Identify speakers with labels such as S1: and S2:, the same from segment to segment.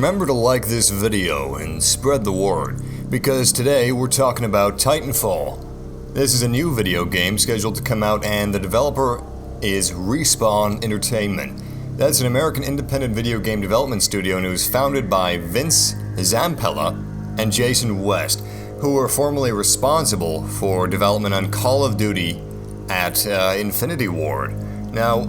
S1: remember to like this video and spread the word, because today we're talking about Titanfall. This is a new video game scheduled to come out, and the developer is Respawn Entertainment. That's an American independent video game development studio, and it was founded by Vince Zampella and Jason West, who were formerly responsible for development on Call of Duty at Infinity Ward. Now,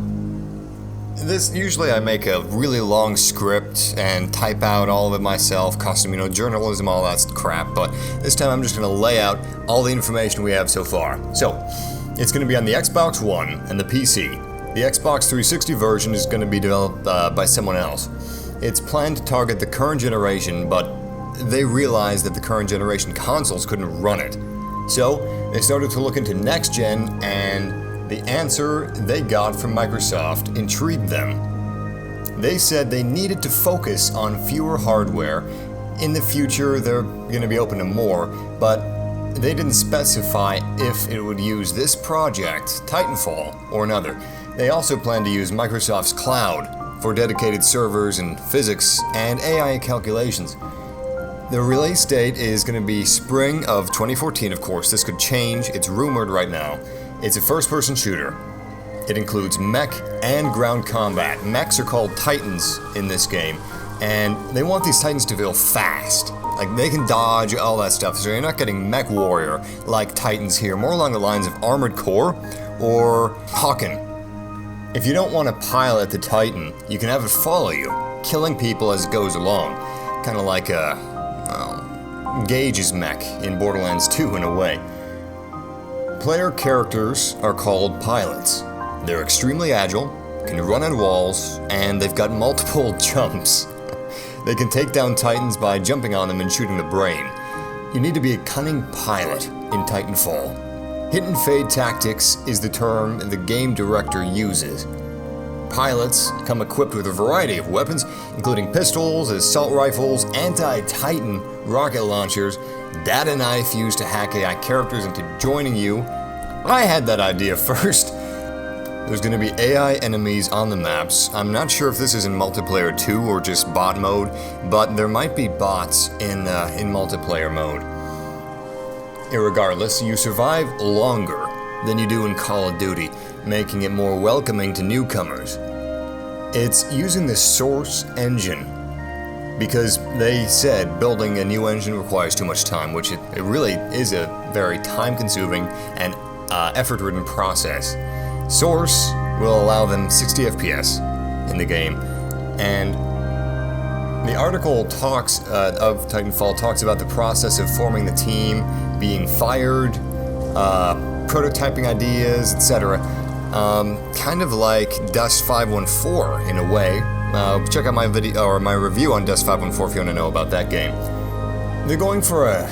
S1: usually I make a really long script and type out all of it myself, custom, journalism, all that crap, but this time I'm just going to lay out all the information we have so far. So, it's going to be on the Xbox One and the PC. The Xbox 360 version is going to be developed by someone else. It's planned to target the current generation, but they realized that the current generation consoles couldn't run it. So, they started to look into next gen, and the answer they got from Microsoft intrigued them. They said they needed to focus on fewer hardware. In the future, they're going to be open to more, but they didn't specify if it would use this project, Titanfall, or another. They also plan to use Microsoft's cloud for dedicated servers and physics and AI calculations. The release date is going to be spring of 2014, of course. This could change. It's rumored right now. It's a first-person shooter. It includes mech and ground combat. Mechs are called Titans in this game, and they want these Titans to feel fast. Like, they can dodge, all that stuff, so you're not getting Mech Warrior like Titans here, more along the lines of Armored Core or Hawken. If you don't want to pilot the Titan, you can have it follow you, killing people as it goes along. Kind of like Gage's mech in Borderlands 2 in a way. Player characters are called pilots. They're extremely agile, can run on walls, and they've got multiple jumps. They can take down Titans by jumping on them and shooting the brain. You need to be a cunning pilot in Titanfall. Hit and fade tactics is the term the game director uses. Pilots come equipped with a variety of weapons, including pistols, assault rifles, anti-Titan rocket launchers, data knife used to hack AI characters into joining you. I had that idea first. There's going to be AI enemies on the maps. I'm not sure if this is in multiplayer 2 or just bot mode, but there might be bots in multiplayer mode. Irregardless, you survive longer than you do in Call of Duty, making it more welcoming to newcomers. It's using the Source engine, because they said building a new engine requires too much time, which it really is a very time-consuming and effort-ridden process. Source will allow them 60 FPS in the game, and the article talks of Titanfall talks about the process of forming the team, being fired, prototyping ideas, etc. Kind of like Dust 514 in a way. Check out my video or my review on Dust 514 if you want to know about that game. They're going for a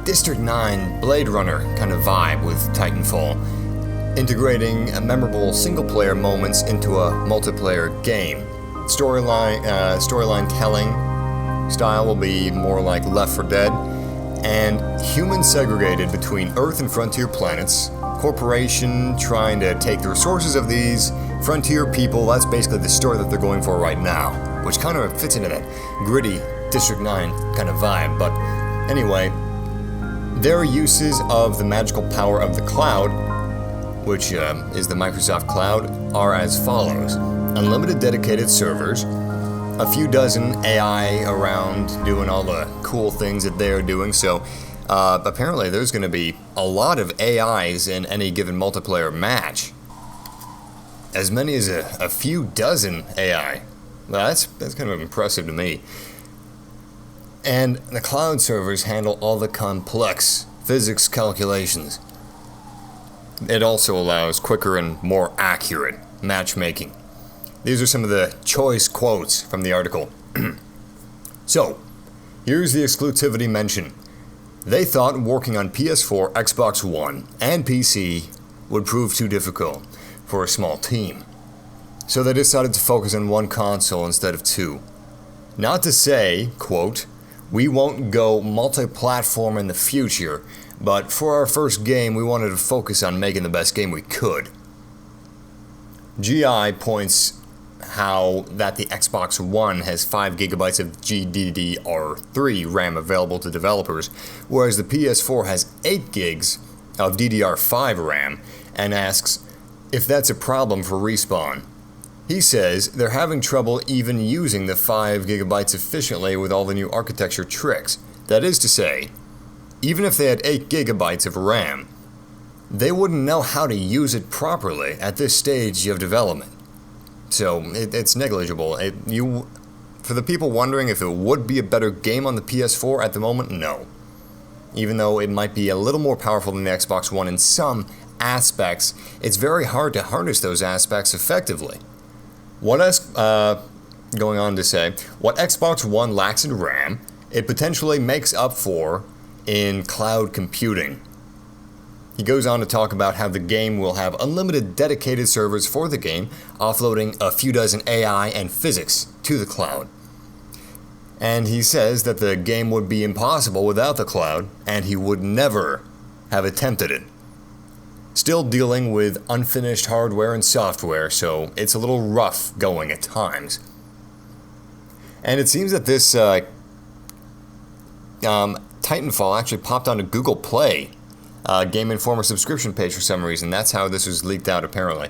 S1: District 9 Blade Runner kind of vibe with Titanfall, integrating memorable single-player moments into a multiplayer game. Storyline telling style will be more like Left 4 Dead, and humans segregated between Earth and frontier planets, corporation trying to take the resources of these frontier people. That's basically the story that they're going for right now, which kind of fits into that gritty District 9 kind of vibe. But anyway, their uses of the magical power of the cloud, which is the Microsoft Cloud, are as follows. Unlimited dedicated servers, a few dozen AI around doing all the cool things that they're doing, so apparently there's going to be a lot of AIs in any given multiplayer match. As many as a few dozen AI. Well, that's kind of impressive to me. And the cloud servers handle all the complex physics calculations. It also allows quicker and more accurate matchmaking. These are some of the choice quotes from the article. So, here's the exclusivity mention. They thought working on PS4, Xbox One, and PC would prove too difficult for a small team. So they decided to focus on one console instead of two. Not to say, quote, we won't go multi-platform in the future, but for our first game we wanted to focus on making the best game we could. GI points how that the Xbox One has 5 gigabytes of GDDR3 RAM available to developers, whereas the PS4 has 8 gigs of DDR5 RAM, and asks if that's a problem for Respawn. He says they're having trouble even using the 5 gigabytes efficiently with all the new architecture tricks. That is to say, even if they had 8 gigabytes of RAM, they wouldn't know how to use it properly at this stage of development. So it's negligible. For the people wondering if it would be a better game on the PS4 at the moment, no. Even though it might be a little more powerful than the Xbox One in some aspects, it's very hard to harness those aspects effectively. Going on to say, what Xbox One lacks in RAM, it potentially makes up for in cloud computing. He goes on to talk about how the game will have unlimited dedicated servers for the game, offloading a few dozen AI and physics to the cloud. And he says that the game would be impossible without the cloud, and he would never have attempted it. Still dealing with unfinished hardware and software, so it's a little rough going at times. And it seems that this Titanfall actually popped onto Google Play, Game Informer subscription page for some reason. That's how this was leaked out, apparently.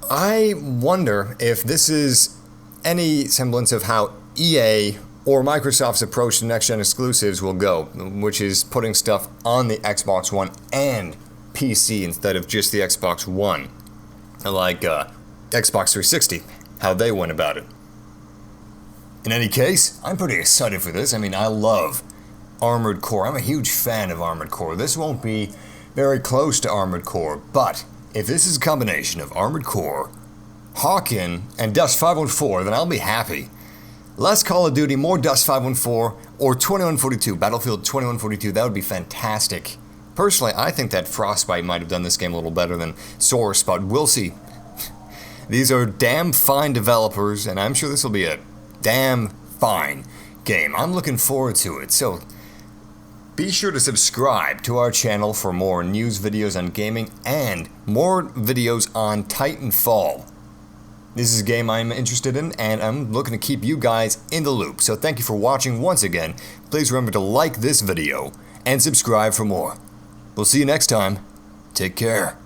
S1: I wonder if this is any semblance of how EA or Microsoft's approach to next-gen exclusives will go, which is putting stuff on the Xbox One and PC instead of just the Xbox One, like Xbox 360, how they went about it. In any case, I'm pretty excited for this. I mean, I love Armored Core. I'm a huge fan of Armored Core. This won't be very close to Armored Core, but if this is a combination of Armored Core, Hawken, and Dust 514, then I'll be happy. Less Call of Duty, more Dust 514, or 2142, Battlefield 2142, that would be fantastic. Personally, I think that Frostbite might have done this game a little better than Source, but we'll see. These are damn fine developers, and I'm sure this will be a damn fine game. I'm looking forward to it, so be sure to subscribe to our channel for more news videos on gaming and more videos on Titanfall. This is a game I'm interested in, and I'm looking to keep you guys in the loop. So thank you for watching once again. Please remember to like this video and subscribe for more. We'll see you next time. Take care.